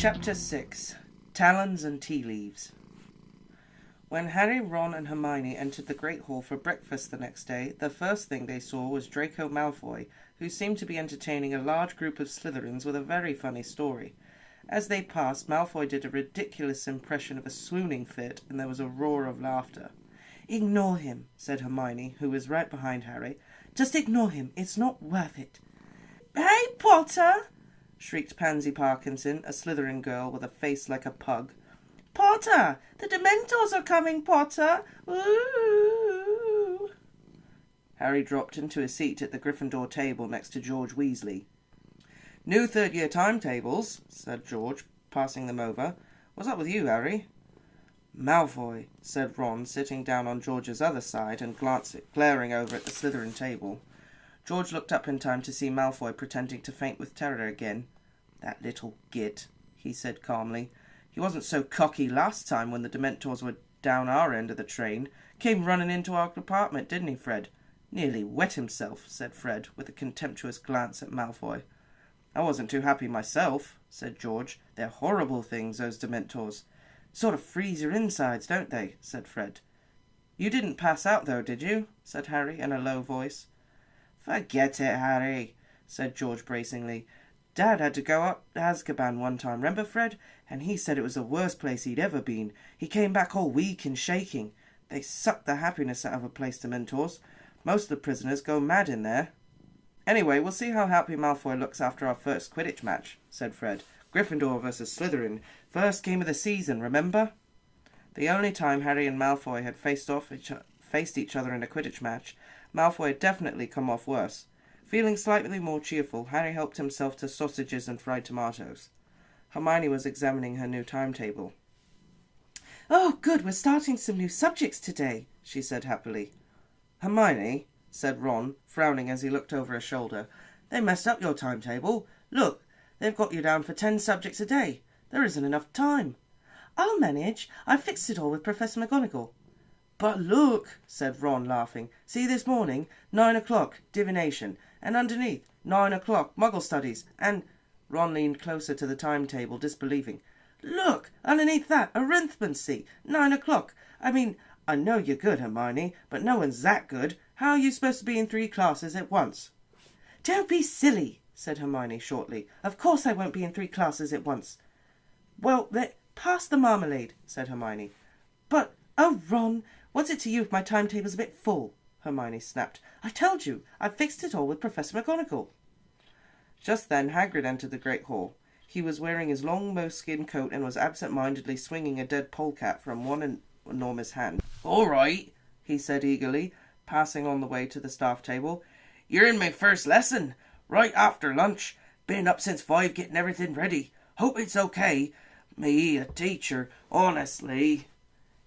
Chapter 6. Talons and Tea Leaves. When Harry, Ron and Hermione entered the Great Hall for breakfast the next day, the first thing they saw was Draco Malfoy, who seemed to be entertaining a large group of Slytherins with a very funny story. As they passed, Malfoy did a ridiculous impression of a swooning fit, and there was a roar of laughter. "Ignore him," said Hermione, who was right behind Harry. "Just ignore him. It's not worth it." "Hey, Potter!" shrieked Pansy Parkinson, a Slytherin girl with a face like a pug. "Potter! The Dementors are coming, Potter! Ooh!" Harry dropped into a seat at the Gryffindor table next to George Weasley. "New third-year timetables," said George, passing them over. "What's up with you, Harry?" "Malfoy," said Ron, sitting down on George's other side and glaring over at the Slytherin table. George looked up in time to see Malfoy pretending to faint with terror again. "That little git," he said calmly. "He wasn't so cocky last time when the Dementors were down our end of the train. Came running into our compartment, didn't he, Fred?" "Nearly wet himself," said Fred, with a contemptuous glance at Malfoy. "I wasn't too happy myself," said George. "They're horrible things, those Dementors. Sort of freeze your insides, don't they?" said Fred. "You didn't pass out, though, did you?" said Harry in a low voice. "Forget it, Harry," said George bracingly. "Dad had to go up to Azkaban one time, remember, Fred? And he said it was the worst place he'd ever been. He came back all weak and shaking. They suck the happiness out of a place, Dementors. Most of the prisoners go mad in there." "Anyway, we'll see how happy Malfoy looks after our first Quidditch match," said Fred. "Gryffindor versus Slytherin. First game of the season, remember?" The only time Harry and Malfoy had faced each other in a Quidditch match, Malfoy had definitely come off worse. Feeling slightly more cheerful, Harry helped himself to sausages and fried tomatoes. Hermione was examining her new timetable. "Oh, good, we're starting some new subjects today," she said happily. "Hermione," said Ron, frowning as he looked over her shoulder, "they messed up your timetable. Look, they've got you down for 10 subjects a day. There isn't enough time." "I'll manage. I fixed it all with Professor McGonagall." "But look," said Ron, laughing. "See this morning? 9 o'clock, divination. And underneath, 9 o'clock, Muggle studies. And—" Ron leaned closer to the timetable, disbelieving. "Look, underneath that, arithmancy. 9 o'clock. I mean, I know you're good, Hermione, but no one's that good. How are you supposed to be in 3 classes at once?" "Don't be silly," said Hermione shortly. "Of course I won't be in 3 classes at once." "Well, pass the marmalade," said Hermione. "But, oh, Ron, what's it to you if my timetable's a bit full?" Hermione snapped. "I told you, I fixed it all with Professor McGonagall." Just then Hagrid entered the Great Hall. He was wearing his long moleskin coat and was absent-mindedly swinging a dead polecat from one enormous hand. "All right," he said eagerly, passing on the way to the staff table. "You're in my first lesson. Right after lunch. Been up since 5 getting everything ready. Hope it's okay. Me, a teacher, honestly."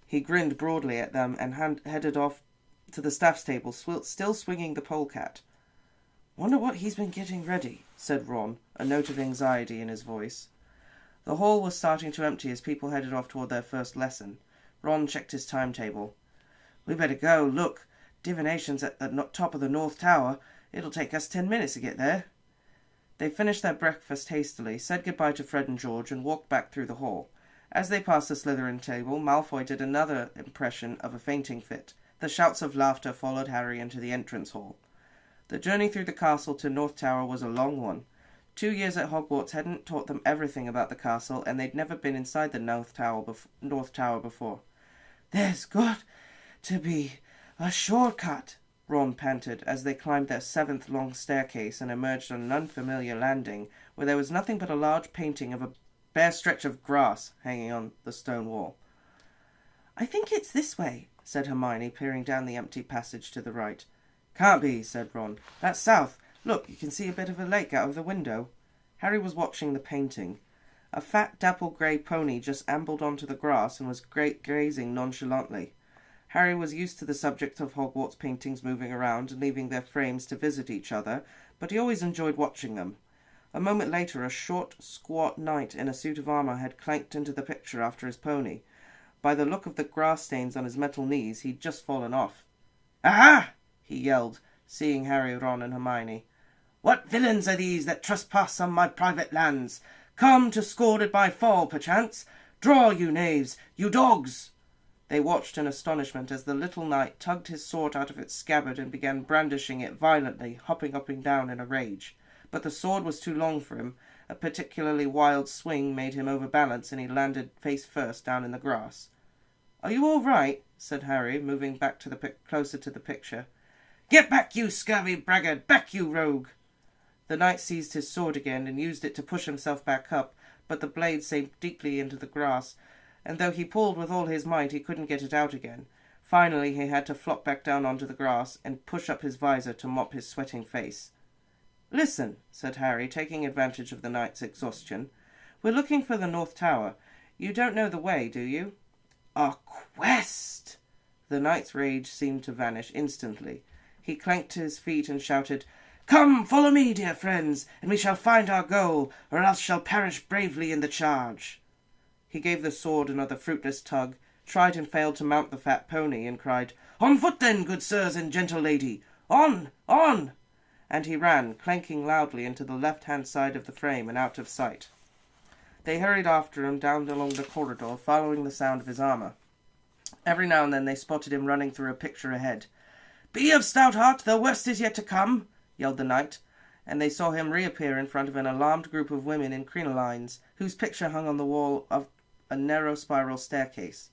He grinned broadly at them and headed off to the staff's table, still swinging the polecat. "Wonder what he's been getting ready," said Ron, a note of anxiety in his voice. The hall was starting to empty as people headed off toward their first lesson. Ron checked his timetable. "We better go. Look, divination's at the top of the North Tower. It'll take us 10 minutes to get there." They finished their breakfast hastily, said goodbye to Fred and George, and walked back through the hall. As they passed the Slytherin table, Malfoy did another impression of a fainting fit. The shouts of laughter followed Harry into the entrance hall. The journey through the castle to North Tower was a long one. 2 years at Hogwarts hadn't taught them everything about the castle, and they'd never been inside the North Tower before. "There's got to be a shortcut," Ron panted, as they climbed their 7th long staircase and emerged on an unfamiliar landing, where there was nothing but a large painting of a bare stretch of grass hanging on the stone wall. "I think it's this way," said Hermione, peering down the empty passage to the right. "Can't be," said Ron. "That's south. Look, you can see a bit of a lake out of the window." Harry was watching the painting. A fat, dapple-grey pony just ambled onto the grass and was grazing nonchalantly. Harry was used to the subject of Hogwarts paintings moving around and leaving their frames to visit each other, but he always enjoyed watching them. A moment later, a short, squat knight in a suit of armour had clanked into the picture after his pony. By the look of the grass stains on his metal knees, he'd just fallen off. "Aha!" he yelled, seeing Harry, Ron and Hermione. "What villains are these that trespass on my private lands? Come to score it by fall, perchance. Draw, you knaves, you dogs!" They watched in astonishment as the little knight tugged his sword out of its scabbard and began brandishing it violently, hopping up and down in a rage. But the sword was too long for him. A particularly wild swing made him overbalance, and he landed face first down in the grass. "Are you all right?" said Harry, moving back to closer to the picture. "Get back, you scurvy braggart! Back, you rogue!" The knight seized his sword again and used it to push himself back up, but the blade sank deeply into the grass, and though he pulled with all his might, he couldn't get it out again. Finally, he had to flop back down onto the grass and push up his visor to mop his sweating face. "Listen," said Harry, taking advantage of the knight's exhaustion. "We're looking for the North Tower. You don't know the way, do you?" "A quest!" The knight's rage seemed to vanish instantly. He clanked to his feet and shouted, "Come, follow me, dear friends, and we shall find our goal, or else shall perish bravely in the charge." He gave the sword another fruitless tug, tried and failed to mount the fat pony, and cried, "On foot then, good sirs and gentle lady! On! On!" And he ran, clanking loudly, into the left-hand side of the frame and out of sight. They hurried after him down along the corridor, following the sound of his armour. Every now and then they spotted him running through a picture ahead. "Be of stout heart, the worst is yet to come," yelled the knight, and they saw him reappear in front of an alarmed group of women in crinolines, whose picture hung on the wall of a narrow spiral staircase.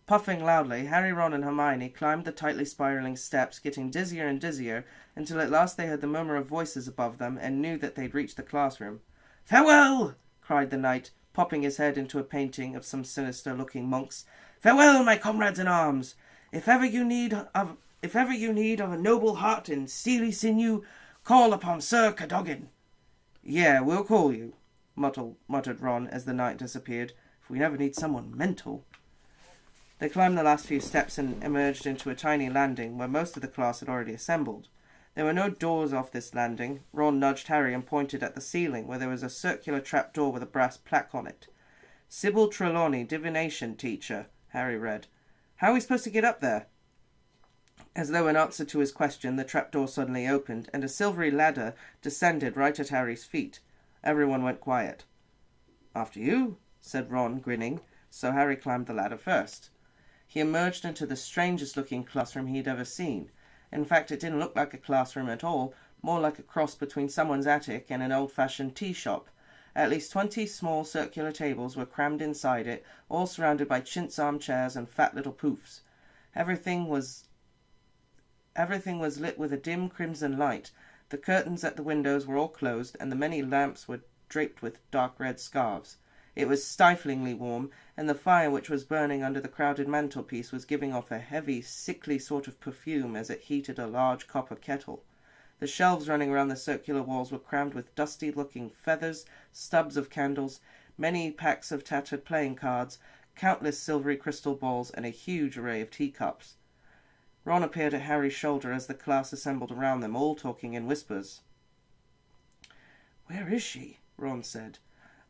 Puffing loudly, Harry, Ron and Hermione climbed the tightly spiralling steps, getting dizzier and dizzier, until at last they heard the murmur of voices above them and knew that they'd reached the classroom. "Farewell!" cried the knight, popping his head into a painting of some sinister-looking monks. "Farewell, my comrades in arms! If ever you need of a noble heart and steely sinew, call upon Sir Cadogan." "Yeah, we'll call you," muttered Ron as the knight disappeared. "If we never need someone mental." They climbed the last few steps and emerged into a tiny landing where most of the class had already assembled. There were no doors off this landing. Ron nudged Harry and pointed at the ceiling, where there was a circular trap-door with a brass plaque on it. "Sybil Trelawney, divination teacher," Harry read. "How are we supposed to get up there?" As though in answer to his question, the trapdoor suddenly opened, and a silvery ladder descended right at Harry's feet. Everyone went quiet. "After you," said Ron, grinning, so Harry climbed the ladder first. He emerged into the strangest-looking classroom he'd ever seen. In fact, it didn't look like a classroom at all, more like a cross between someone's attic and an old-fashioned tea shop. At least 20 small circular tables were crammed inside it, all surrounded by chintz armchairs and fat little poufs. Everything was lit with a dim crimson light. The curtains at the windows were all closed, and the many lamps were draped with dark red scarves. It was stiflingly warm, and the fire which was burning under the crowded mantelpiece was giving off a heavy, sickly sort of perfume as it heated a large copper kettle. The shelves running around the circular walls were crammed with dusty-looking feathers, stubs of candles, many packs of tattered playing cards, countless silvery crystal balls, and a huge array of teacups. Ron appeared at Harry's shoulder as the class assembled around them, all talking in whispers. "Where is she?" Ron said.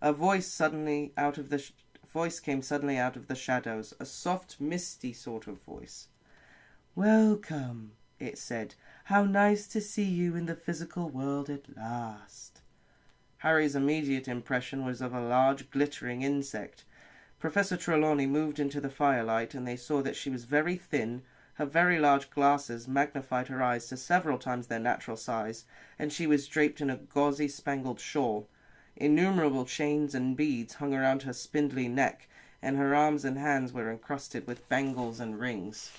A voice came suddenly out of the shadows, a soft, misty sort of voice. "Welcome," it said. "How nice to see you in the physical world at last." Harry's immediate impression was of a large, glittering insect. Professor Trelawney moved into the firelight, and they saw that she was very thin. Her very large glasses magnified her eyes to several times their natural size, and she was draped in a gauzy spangled shawl. Innumerable chains and beads hung around her spindly neck, and her arms and hands were encrusted with bangles and rings.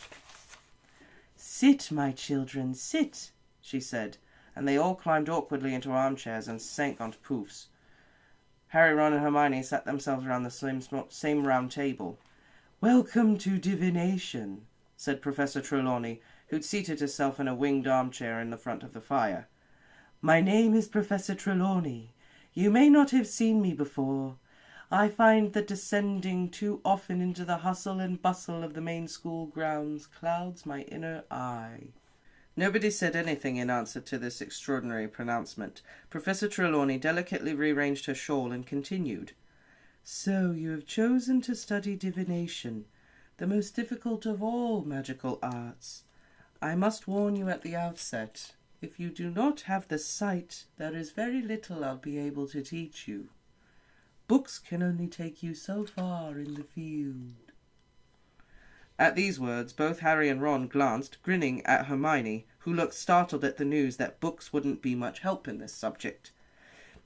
"Sit, my children, sit," she said, and they all climbed awkwardly into armchairs and sank onto poufs. Harry, Ron and Hermione sat themselves around the same round table. "Welcome to divination," said Professor Trelawney, who'd seated herself in a winged armchair in the front of the fire. "My name is Professor Trelawney. You may not have seen me before. I find that descending too often into the hustle and bustle of the main school grounds clouds my inner eye." Nobody said anything in answer to this extraordinary pronouncement. Professor Trelawney delicately rearranged her shawl and continued. "So you have chosen to study divination, the most difficult of all magical arts. I must warn you at the outset, if you do not have the sight, there is very little I'll be able to teach you." Books can only take you so far in the field." At these words, both Harry and Ron glanced, grinning at Hermione, who looked startled at the news that books wouldn't be much help in this subject.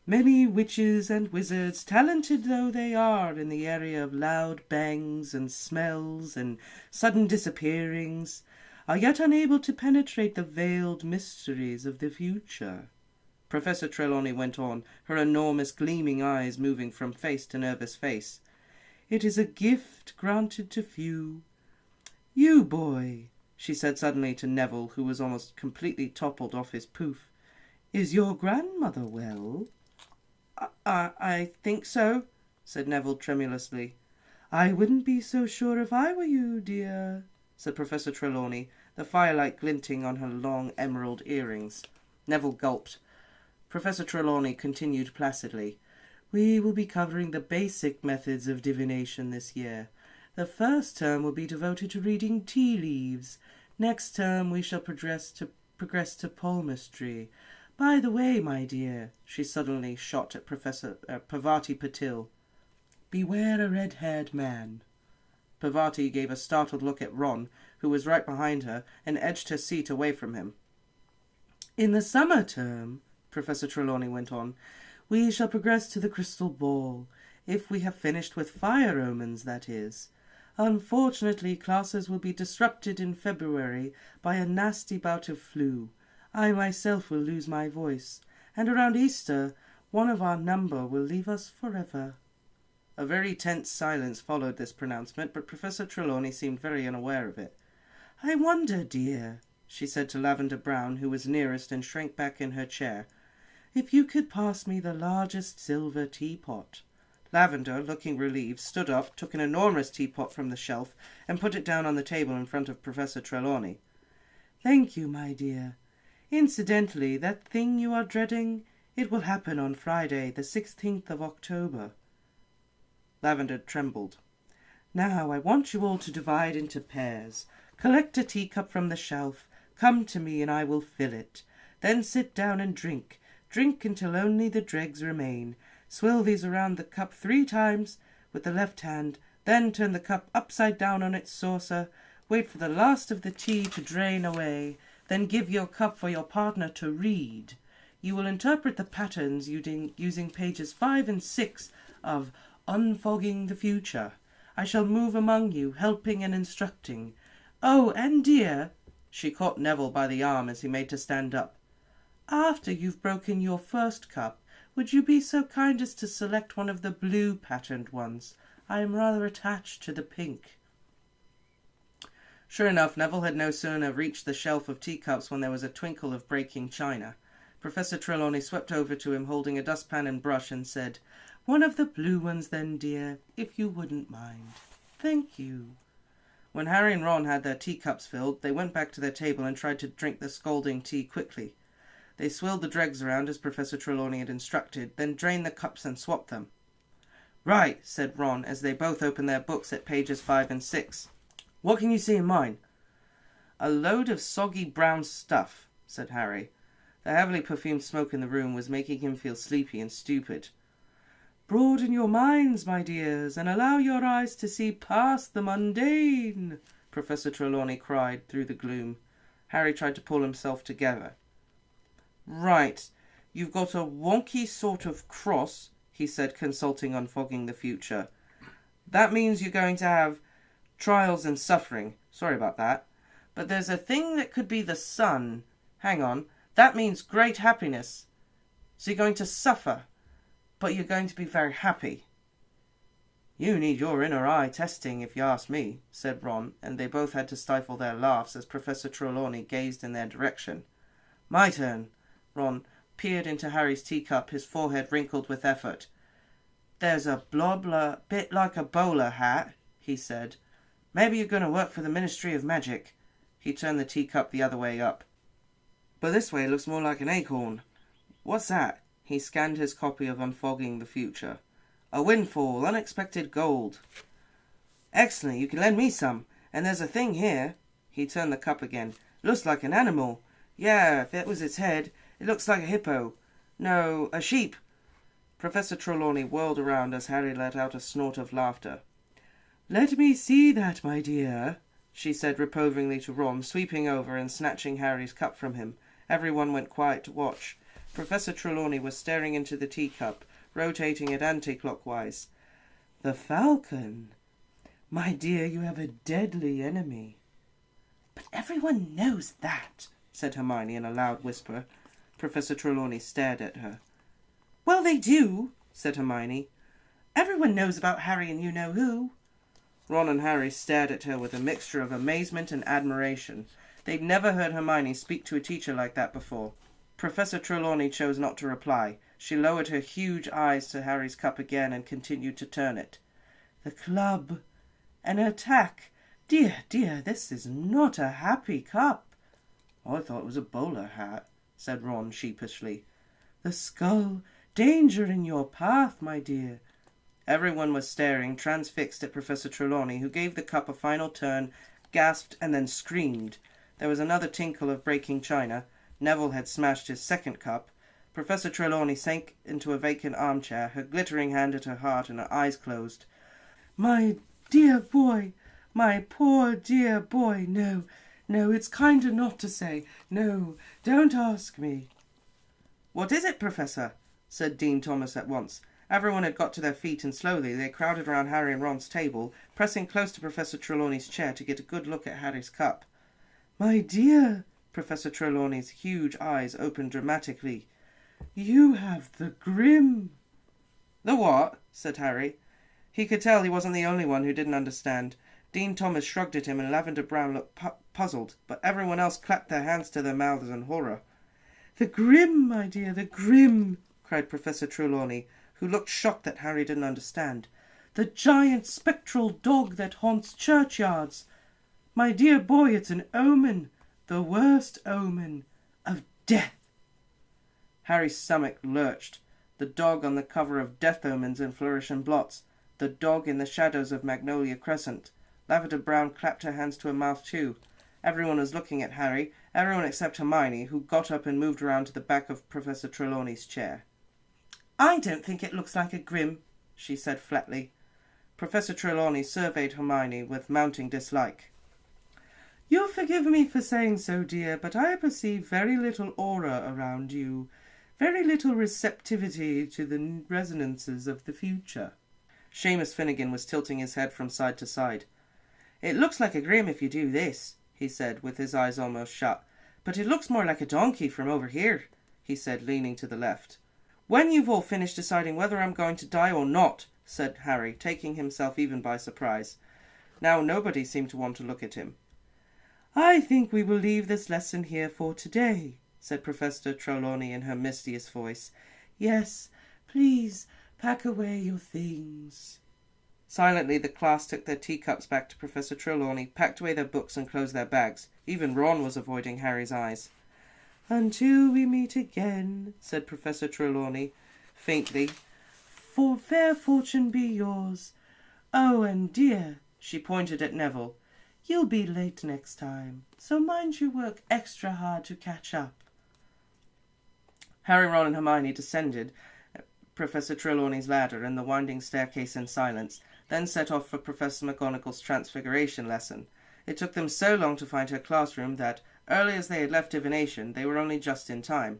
"Many witches and wizards, talented though they are in the area of loud bangs and smells and sudden disappearings, are yet unable to penetrate the veiled mysteries of the future," Professor Trelawney went on, her enormous gleaming eyes moving from face to nervous face. "It is a gift granted to few. You, boy," she said suddenly to Neville, who was almost completely toppled off his poof, "is your grandmother well?" I think so," said Neville tremulously. "I wouldn't be so sure if I were you, dear," said Professor Trelawney, the firelight glinting on her long emerald earrings. Neville gulped. Professor Trelawney continued placidly. "We will be covering the basic methods of divination this year. The first term will be devoted to reading tea leaves. Next term we shall progress to palmistry. By the way, my dear," she suddenly shot at Professor Parvati Patil, "beware a red-haired man." Parvati gave a startled look at Ron, who was right behind her, and edged her seat away from him. "In the summer term," Professor Trelawney went on, "we shall progress to the crystal ball, if we have finished with fire omens, that is. Unfortunately, classes will be disrupted in February by a nasty bout of flu. I myself will lose my voice, and around Easter one of our number will leave us forever." A very tense silence followed this pronouncement, but Professor Trelawney seemed very unaware of it. "I wonder, dear," she said to Lavender Brown, who was nearest and shrank back in her chair, "if you could pass me the largest silver teapot." Lavender, looking relieved, stood up, took an enormous teapot from the shelf, and put it down on the table in front of Professor Trelawney. "Thank you, my dear. Incidentally, that thing you are dreading, it will happen on Friday, the 16th of October. Lavender trembled. "Now, I want you all to divide into pairs. Collect a teacup from the shelf. Come to me and I will fill it. Then sit down and drink. Drink until only the dregs remain. Swirl these around the cup 3 times with the left hand. Then turn the cup upside down on its saucer. Wait for the last of the tea to drain away. Then give your cup for your partner to read. You will interpret the patterns using pages 5 and 6 of Unfogging the Future. I shall move among you, helping and instructing. Oh, and dear," she caught Neville by the arm as he made to stand up, "after you've broken your first cup, would you be so kind as to select one of the blue patterned ones? I am rather attached to the pink." Sure enough, Neville had no sooner reached the shelf of teacups when there was a twinkle of breaking china. Professor Trelawney swept over to him holding a dustpan and brush and said, "One of the blue ones then, dear, if you wouldn't mind. Thank you." When Harry and Ron had their teacups filled, they went back to their table and tried to drink the scalding tea quickly. They swirled the dregs around as Professor Trelawney had instructed, then drained the cups and swapped them. "Right," said Ron, as they both opened their books at pages 5 and 6. "What can you see in mine?" "A load of soggy brown stuff," said Harry. The heavily perfumed smoke in the room was making him feel sleepy and stupid. "Broaden your minds, my dears, and allow your eyes to see past the mundane," Professor Trelawney cried through the gloom. Harry tried to pull himself together. "Right, you've got a wonky sort of cross," he said, consulting Unfogging the Future. "That means you're going to have trials and suffering. Sorry about that. But there's a thing that could be the sun. Hang on. That means great happiness. So you're going to suffer, but you're going to be very happy." "You need your inner eye testing, if you ask me," said Ron, and they both had to stifle their laughs as Professor Trelawney gazed in their direction. "My turn." Ron peered into Harry's teacup, his forehead wrinkled with effort. "There's a blobler, bit like a bowler hat," he said. "Maybe you're going to work for the Ministry of Magic." He turned the teacup the other way up. "But this way looks more like an acorn. What's that?" He scanned his copy of Unfogging the Future. "A windfall, unexpected gold." "Excellent, you can lend me some. And there's a thing here." He turned the cup again. "Looks like an animal. Yeah, if it was its head, it looks like a hippo. No, a sheep. Professor Trelawney whirled around as Harry let out a snort of laughter. "Let me see that, my dear," she said reprovingly to Ron, sweeping over and snatching Harry's cup from him. Everyone went quiet to watch. Professor Trelawney was staring into the teacup, rotating it anti-clockwise. "The falcon. My dear, you have a deadly enemy." "But everyone knows that," said Hermione in a loud whisper. Professor Trelawney stared at her. "Well, they do," said Hermione. "Everyone knows about Harry and you-know-who." Ron and Harry stared at her with a mixture of amazement and admiration. They'd never heard Hermione speak to a teacher like that before. Professor Trelawney chose not to reply. She lowered her huge eyes to Harry's cup again and continued to turn it. "The club. An attack. Dear, dear, this is not a happy cup." "I thought it was a bowler hat," said Ron sheepishly. "The skull. Danger in your path, my dear." Everyone was staring, transfixed, at Professor Trelawney, who gave the cup a final turn, gasped, and then screamed. There was another tinkle of breaking china. Neville had smashed his second cup. Professor Trelawney sank into a vacant armchair, her glittering hand at her heart and her eyes closed. "My dear boy, my poor dear boy, no, no, it's kinder not to say. No, don't ask me." "What is it, Professor?" said Dean Thomas at once. Everyone had got to their feet, and slowly they crowded around Harry and Ron's table, pressing close to Professor Trelawney's chair to get a good look at Harry's cup. "My dear," Professor Trelawney's huge eyes opened dramatically, "you have the grim." "The what?" said Harry. He could tell he wasn't the only one who didn't understand. Dean Thomas shrugged at him and Lavender Brown looked puzzled, but everyone else clapped their hands to their mouths in horror. "The grim, my dear, the grim," cried Professor Trelawney, who looked shocked that Harry didn't understand. "The giant spectral dog that haunts churchyards. My dear boy, it's an omen, the worst omen, of death." Harry's stomach lurched. The dog on the cover of Death Omens in Flourish and Blots. The dog in the shadows of Magnolia Crescent. Lavender Brown clapped her hands to her mouth too. Everyone was looking at Harry, everyone except Hermione, who got up and moved around to the back of Professor Trelawney's chair. "I don't think it looks like a grim," she said flatly. Professor Trelawney surveyed Hermione with mounting dislike. "You'll forgive me for saying so, dear, but I perceive very little aura around you, very little receptivity to the resonances of the future." Seamus Finnegan was tilting his head from side to side. "It looks like a grim if you do this," he said, with his eyes almost shut. "But it looks more like a donkey from over here," he said, leaning to the left. "When you've all finished deciding whether I'm going to die or not," said Harry, taking himself even by surprise. Now nobody seemed to want to look at him. "I think we will leave this lesson here for today," said Professor Trelawney in her mistiest voice. "Yes, please pack away your things." Silently the class took their teacups back to Professor Trelawney, packed away their books and closed their bags. Even Ron was avoiding Harry's eyes. "Until we meet again," said Professor Trelawney faintly, "for fair fortune be yours. Oh, and dear," she pointed at Neville, "you'll be late next time, so mind you work extra hard to catch up." Harry, Ron and Hermione descended Professor Trelawney's ladder and the winding staircase in silence, then set off for Professor McGonagall's Transfiguration lesson. It took them so long to find her classroom that, early as they had left divination, they were only just in time.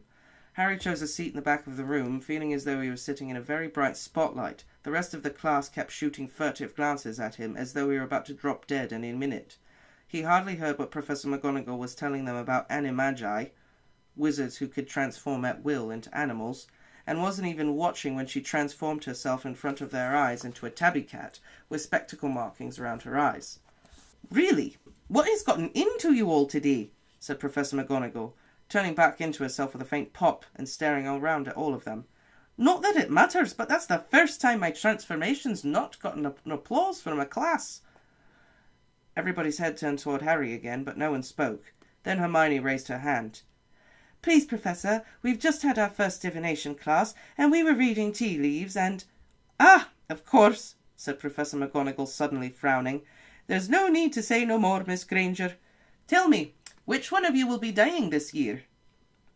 Harry chose a seat in the back of the room, feeling as though he was sitting in a very bright spotlight. The rest of the class kept shooting furtive glances at him, as though he were about to drop dead any minute. He hardly heard what Professor McGonagall was telling them about animagi, wizards who could transform at will into animals, and wasn't even watching when she transformed herself in front of their eyes into a tabby cat, with spectacle markings around her eyes. "Really, what has gotten into you all today?" said Professor McGonagall, turning back into herself with a faint pop and staring all round at all of them. "Not that it matters, but that's the first time my transformation's not gotten an applause from a class." Everybody's head turned toward Harry again, but no one spoke. Then Hermione raised her hand. "Please, Professor, we've just had our first divination class, and we were reading tea leaves, and—" "Ah, of course," said Professor McGonagall, suddenly frowning. "There's no need to say no more, Miss Granger. Tell me, which one of you will be dying this year?"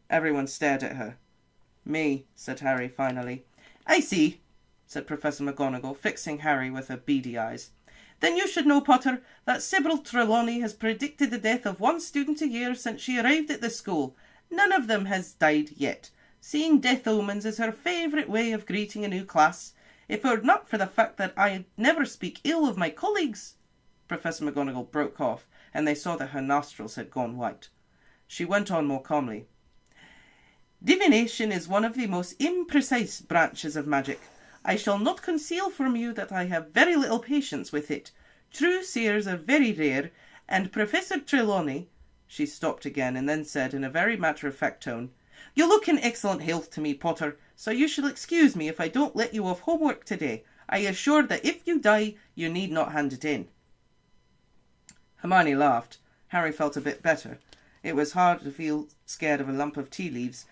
Everyone stared at her. "Me," said Harry finally. "I see," said Professor McGonagall, fixing Harry with her beady eyes. "Then you should know, Potter, that Sybil Trelawney has predicted the death of one student a year since she arrived at the school. None of them has died yet. Seeing death omens is her favourite way of greeting a new class. If it were not for the fact that I never speak ill of my colleagues—" Professor McGonagall broke off, and they saw that her nostrils had gone white. She went on more calmly. "Divination is one of the most imprecise branches of magic. I shall not conceal from you that I have very little patience with it. True seers are very rare, and Professor Trelawney—" She stopped again, and then said in a very matter-of-fact tone, "You look in excellent health to me, Potter, so you shall excuse me if I don't let you off homework today. I assure that if you die, you need not hand it in." Hermione laughed. Harry felt a bit better. It was hard to feel scared of a lump of tea leaves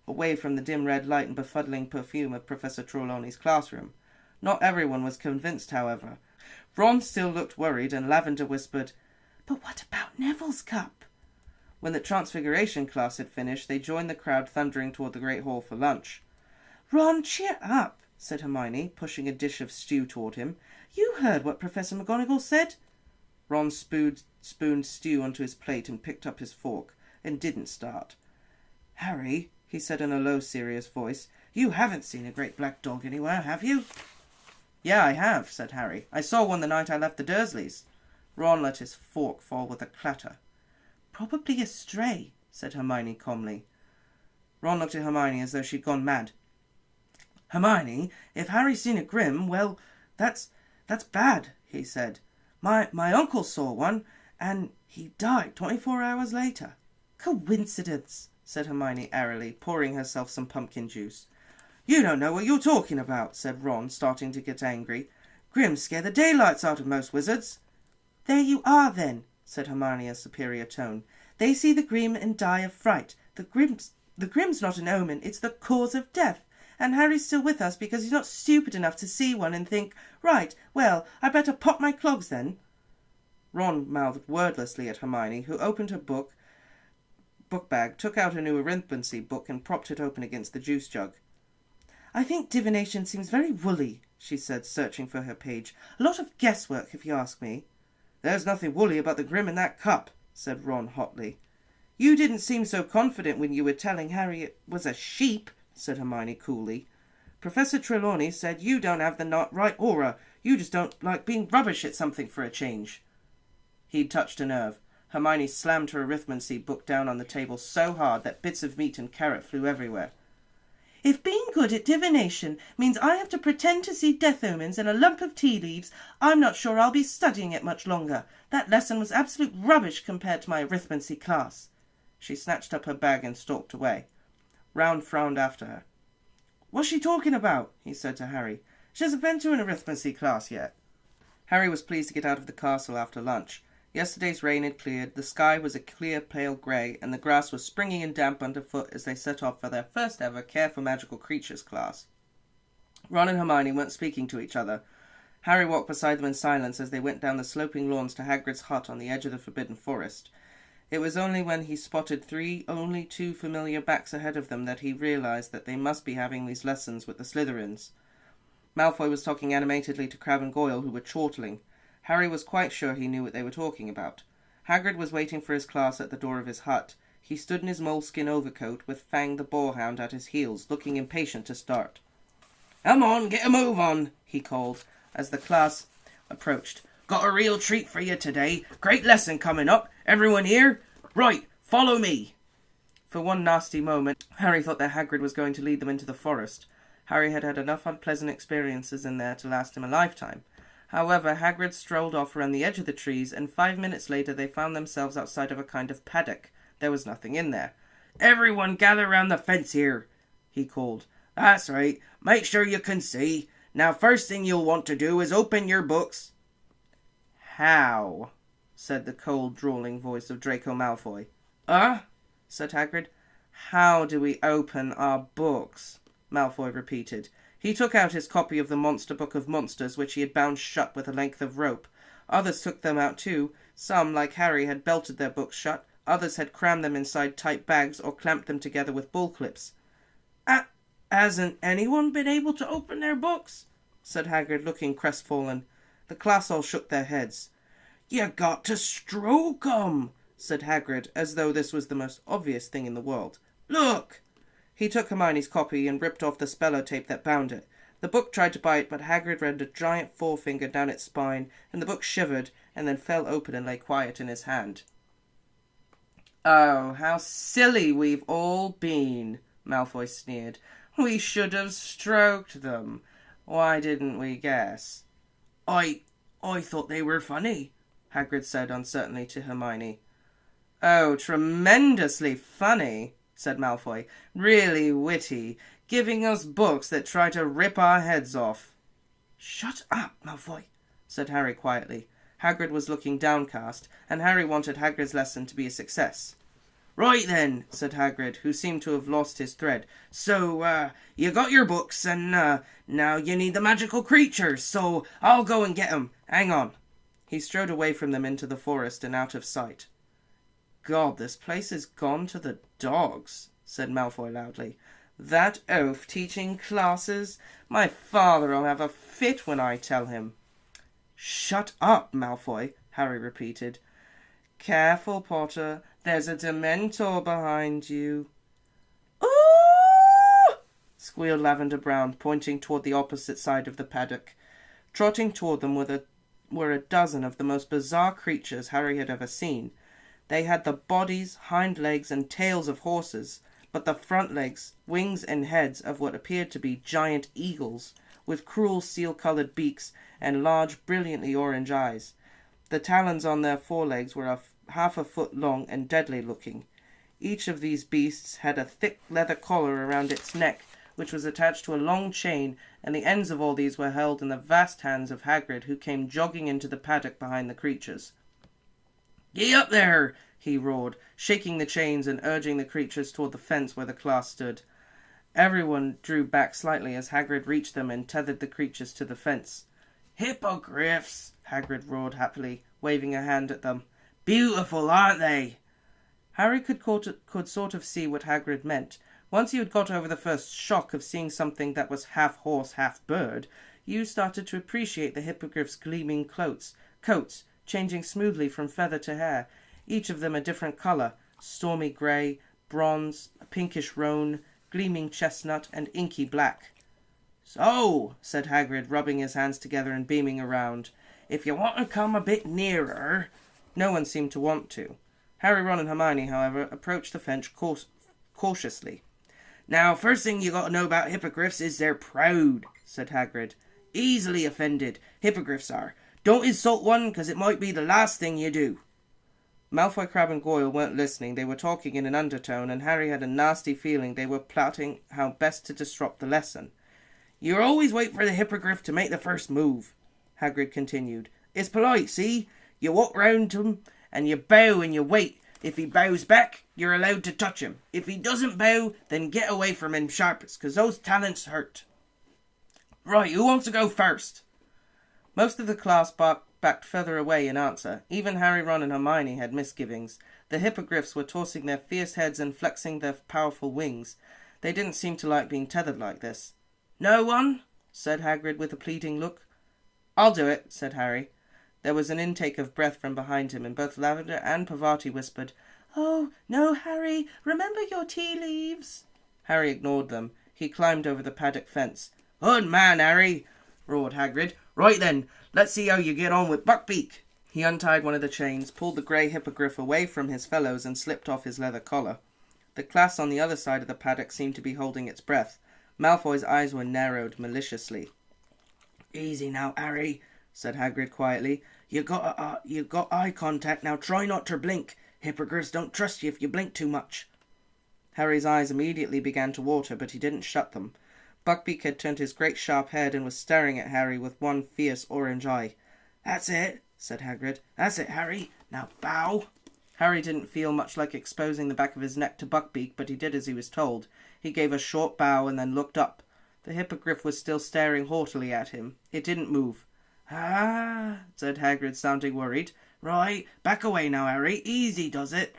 away from the dim red light and befuddling perfume of Professor Trelawney's classroom. Not everyone was convinced, however. Ron still looked worried, and Lavender whispered, "But what about Neville's cup?" When the Transfiguration class had finished, they joined the crowd thundering toward the Great Hall for lunch. "Ron, cheer up," said Hermione, pushing a dish of stew toward him. "You heard what Professor McGonagall said." Ron spooned stew onto his plate and picked up his fork, and didn't start. "Harry," he said in a low, serious voice, "you haven't seen a great black dog anywhere, have you?" "Yeah, I have," said Harry. "I saw one the night I left the Dursleys." Ron let his fork fall with a clatter. "Probably a stray," said Hermione calmly. Ron looked at Hermione as though she'd gone mad. "Hermione, if Harry's seen a Grim, well, that's bad," he said. My uncle saw one, and he died 24 hours later." "Coincidence," said Hermione airily, pouring herself some pumpkin juice. "You don't know what you're talking about," said Ron, starting to get angry. "Grims scare the daylights out of most wizards." "There you are, then," said Hermione in a superior tone. "They see the Grim and die of fright. The Grim's not an omen, it's the cause of death. And Harry's still with us because he's not stupid enough to see one and think, right, well, I better pop my clogs then." Ron mouthed wordlessly at Hermione, who opened her book bag, took out a new arithmancy book and propped it open against the juice jug. "I think divination seems very woolly," she said, searching for her page. "A lot of guesswork, if you ask me." "There's nothing woolly about the Grim in that cup," said Ron hotly. "You didn't seem so confident when you were telling Harry it was a sheep," said Hermione coolly. "Professor Trelawney said you don't have the right aura. You just don't like being rubbish at something for a change." He'd touched a nerve. Hermione slammed her arithmancy book down on the table so hard that bits of meat and carrot flew everywhere. "If being good at divination means I have to pretend to see death omens and a lump of tea leaves, I'm not sure I'll be studying it much longer. That lesson was absolute rubbish compared to my arithmancy class." She snatched up her bag and stalked away. Ron frowned after her. "What's she talking about?" he said to Harry. "She hasn't been to an arithmancy class yet." Harry was pleased to get out of the castle after lunch. Yesterday's rain had cleared, the sky was a clear pale grey, and the grass was springy and damp underfoot as they set off for their first ever Care for Magical Creatures class. Ron and Hermione weren't speaking to each other. Harry walked beside them in silence as they went down the sloping lawns to Hagrid's hut on the edge of the Forbidden Forest. It was only when he spotted only two familiar backs ahead of them that he realised that they must be having these lessons with the Slytherins. Malfoy was talking animatedly to Crabbe and Goyle, who were chortling. Harry was quite sure he knew what they were talking about. Hagrid was waiting for his class at the door of his hut. He stood in his moleskin overcoat, with Fang the boarhound at his heels, looking impatient to start. "Come on, get a move on," he called, as the class approached. "Got a real treat for you today. Great lesson coming up. Everyone here? Right, follow me." For one nasty moment, Harry thought that Hagrid was going to lead them into the forest. Harry had had enough unpleasant experiences in there to last him a lifetime. However, Hagrid strolled off around the edge of the trees, and 5 minutes later they found themselves outside of a kind of paddock. There was nothing in there. "Everyone gather round the fence here," he called. "That's right. Make sure you can see. Now, first thing you'll want to do is open your books." "How?" said the cold, drawling voice of Draco Malfoy. Said Hagrid. "How do we open our books?" Malfoy repeated. He took out his copy of the Monster Book of Monsters, which he had bound shut with a length of rope. Others took them out too. Some, like Harry, had belted their books shut. Others had crammed them inside tight bags or clamped them together with bull clips. Hasn't anyone been able to open their books? Said Hagrid, looking crestfallen. The class all shook their heads. You got to stroke 'em, said Hagrid, as though this was the most obvious thing in the world. Look! He took Hermione's copy and ripped off the spello tape that bound it. The book tried to bite, but Hagrid ran a giant forefinger down its spine, and the book shivered and then fell open and lay quiet in his hand. Oh, how silly we've all been, Malfoy sneered. We should have stroked them. Why didn't we guess? I thought they were funny, Hagrid said uncertainly to Hermione. Oh, tremendously funny, said Malfoy. Really witty, giving us books that try to rip our heads off. Shut up, Malfoy, said Harry quietly. Hagrid was looking downcast, and Harry wanted Hagrid's lesson to be a success. Right then, said Hagrid, who seemed to have lost his thread. So, you got your books, and now you need the magical creatures, so I'll go and get 'em. Hang on. He strode away from them into the forest and out of sight. God, this place is gone to the dogs, said Malfoy loudly. That oaf teaching classes? My father'll have a fit when I tell him. Shut up, Malfoy, Harry repeated. Careful, Potter. There's a Dementor behind you. Ooh! Squealed Lavender Brown, pointing toward the opposite side of the paddock. Trotting toward them were a dozen of the most bizarre creatures Harry had ever seen. They had the bodies, hind legs, and tails of horses, but the front legs, wings, and heads of what appeared to be giant eagles, with cruel seal-coloured beaks and large, brilliantly orange eyes. The talons on their forelegs were half a foot long and deadly-looking. Each of these beasts had a thick leather collar around its neck, which was attached to a long chain, and the ends of all these were held in the vast hands of Hagrid, who came jogging into the paddock behind the creatures. "Get up there!" he roared, shaking the chains and urging the creatures toward the fence where the class stood. Everyone drew back slightly as Hagrid reached them and tethered the creatures to the fence. "Hippogriffs!" Hagrid roared happily, waving a hand at them. "Beautiful, aren't they?" Harry could sort of see what Hagrid meant. Once you had got over the first shock of seeing something that was half horse, half bird, you started to appreciate the hippogriffs' gleaming coats, changing smoothly from feather to hair, each of them a different colour, stormy grey, bronze, a pinkish roan, gleaming chestnut, and inky black. "So," said Hagrid, rubbing his hands together and beaming around, "if you want to come a bit nearer—" No one seemed to want to. Harry, Ron, and Hermione, however, approached the fence cautiously. "Now, first thing you got to know about hippogriffs is they're proud," said Hagrid. "Easily offended, hippogriffs are. Don't insult one, 'cause it might be the last thing you do." Malfoy, Crabbe, and Goyle weren't listening. They were talking in an undertone, and Harry had a nasty feeling they were plotting how best to disrupt the lesson. "You always wait for the hippogriff to make the first move," Hagrid continued. "It's polite, see? You walk round him, and you bow and you wait. If he bows back, you're allowed to touch him. If he doesn't bow, then get away from him sharpest, 'cause those talents hurt. Right, who wants to go first?" Most of the class backed further away in answer. Even Harry, Ron, and Hermione had misgivings. The hippogriffs were tossing their fierce heads and flexing their powerful wings. They didn't seem to like being tethered like this. "No one?" said Hagrid with a pleading look. "I'll do it," said Harry. There was an intake of breath from behind him, and both Lavender and Parvati whispered, "Oh, no, Harry, remember your tea leaves." Harry ignored them. He climbed over the paddock fence. "Good man, Harry," roared Hagrid. "Right then, let's see how you get on with Buckbeak." He untied one of the chains, pulled the grey hippogriff away from his fellows, and slipped off his leather collar. The class on the other side of the paddock seemed to be holding its breath. Malfoy's eyes were narrowed maliciously. "Easy now, Harry," said Hagrid quietly. You got eye contact, now try not to blink. Hippogriffs don't trust you if you blink too much." Harry's eyes immediately began to water, but he didn't shut them. Buckbeak had turned his great sharp head and was staring at Harry with one fierce orange eye. "That's it," said Hagrid. "That's it, Harry. Now bow." Harry didn't feel much like exposing the back of his neck to Buckbeak, but he did as he was told. He gave a short bow and then looked up. The hippogriff was still staring haughtily at him. It didn't move. "Ah," said Hagrid, sounding worried. "Right, back away now, Harry. Easy does it."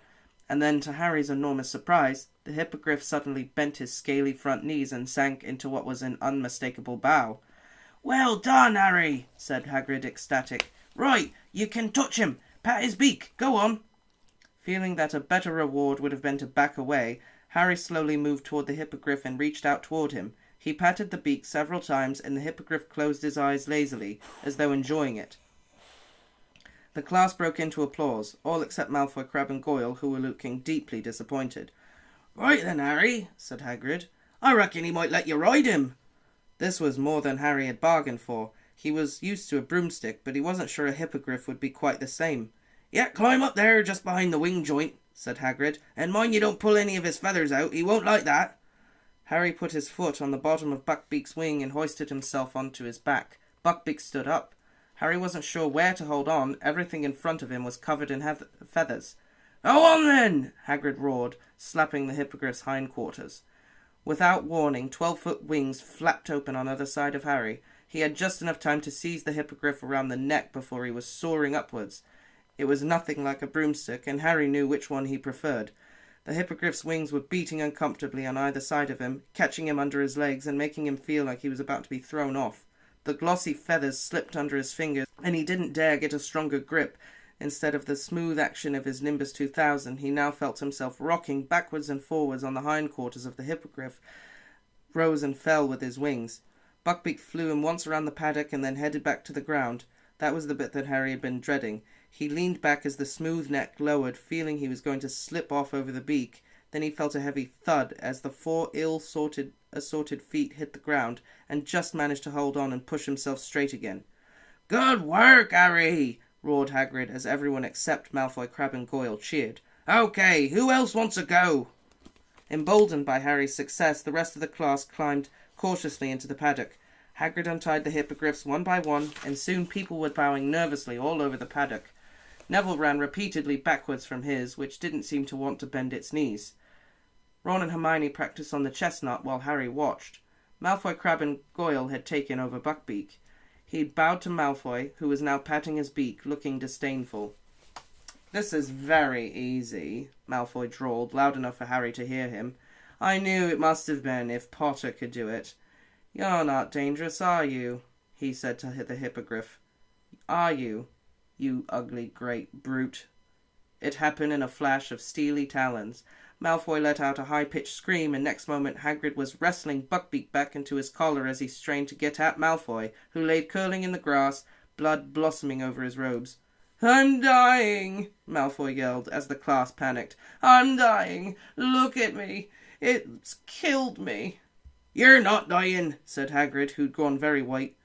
And then, to Harry's enormous surprise, the hippogriff suddenly bent his scaly front knees and sank into what was an unmistakable bow. "Well done, Harry," said Hagrid, ecstatic. "Right, you can touch him. Pat his beak. Go on." Feeling that a better reward would have been to back away, Harry slowly moved toward the hippogriff and reached out toward him. He patted the beak several times, and the hippogriff closed his eyes lazily, as though enjoying it. The class broke into applause, all except Malfoy, Crabbe and Goyle, who were looking deeply disappointed. "Right then, Harry," said Hagrid. "I reckon he might let you ride him." This was more than Harry had bargained for. He was used to a broomstick, but he wasn't sure a hippogriff would be quite the same. "Yeah, climb up there just behind the wing joint," said Hagrid, "and mind you don't pull any of his feathers out. He won't like that." Harry put his foot on the bottom of Buckbeak's wing and hoisted himself onto his back. Buckbeak stood up. Harry wasn't sure where to hold on. Everything in front of him was covered in feathers. "Go on then!" Hagrid roared, slapping the hippogriff's hindquarters. Without warning, 12-foot wings flapped open on either side of Harry. He had just enough time to seize the hippogriff around the neck before he was soaring upwards. It was nothing like a broomstick, and Harry knew which one he preferred. The hippogriff's wings were beating uncomfortably on either side of him, catching him under his legs and making him feel like he was about to be thrown off. The glossy feathers slipped under his fingers, and he didn't dare get a stronger grip. Instead of the smooth action of his Nimbus 2000, he now felt himself rocking backwards and forwards on the hindquarters of the hippogriff, rose and fell with his wings. Buckbeak flew him once around the paddock and then headed back to the ground. That was the bit that Harry had been dreading. He leaned back as the smooth neck lowered, feeling he was going to slip off over the beak. Then he felt a heavy thud as the 4 assorted feet hit the ground, and just managed to hold on and push himself straight again. "Good work, Harry!" roared Hagrid, as everyone except Malfoy, Crabbe and Goyle cheered. "Okay, who else wants to go?" Emboldened by Harry's success, the rest of the class climbed cautiously into the paddock. Hagrid untied the hippogriffs one by one, and soon people were bowing nervously all over the paddock. Neville ran repeatedly backwards from his, which didn't seem to want to bend its knees. Ron and Hermione practiced on the chestnut while Harry watched. Malfoy, Crabbe and Goyle had taken over Buckbeak. He bowed to Malfoy, who was now patting his beak, looking disdainful. "This is very easy," Malfoy drawled, loud enough for Harry to hear him. "I knew it must have been, if Potter could do it." "You're not dangerous, are you?" he said to the hippogriff. "Are you, you ugly great brute?" It happened in a flash of steely talons. Malfoy let out a high-pitched scream, and next moment Hagrid was wrestling Buckbeak back into his collar as he strained to get at Malfoy, who lay curling in the grass, blood blossoming over his robes. "I'm dying!" Malfoy yelled, as the class panicked. "I'm dying! Look at me! It's killed me!" "You're not dying," said Hagrid, who'd gone very white.